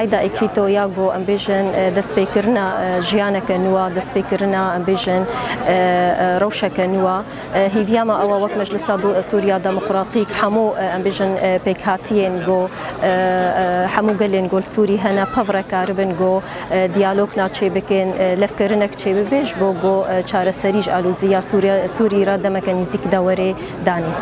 عيدا إيكيتو ياغو أمبيجن دسبيكرنا جيانا كنوا دسبيكرنا أمبيجن روشا كنوا هيفياما أو وقت مجلس سوريا ديمقراطيك حمو أمبيجن بيكهاتين جو حمو قلين قول سوري هنا بافرا كاربن جو ديالوغنا تشي بكين لفكرنك تشي ببيج بو جو چارە سەریش ئالوزیە سووریرا دەمەکە نزیک داوەرێ دانی.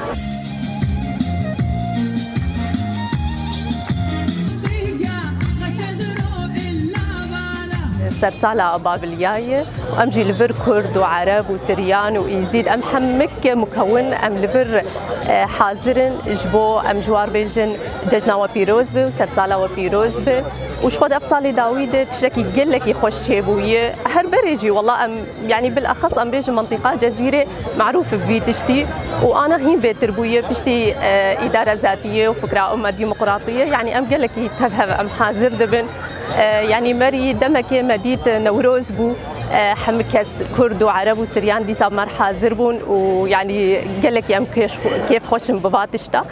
سرسالة بابلياي أمجي لفر كرد وعرب وسريان ويزيد أم حمك مكون أم لفر حاضرن جبو أم جوار بيجن ججنا وبيروز بي وسرسالة وبيروز بي وش خد أفصالي داويد تشكي قل لك يخش شيبوية هر بريجي والله أم يعني بالأخص أم بيجي منطقة جزيرة معروف بفيتشتي وأنا هين بتربوية بشتي إدارة ذاتية وفكرة أمة ديمقراطية يعني أم قل لك يتفهم أم حاضر دبن يعني مري دمك مديت نوروز بو حمكس كرد وعرب وسريان دي صار مر حاضر بون ويعني قال لك يا كيف خوش بباتشتا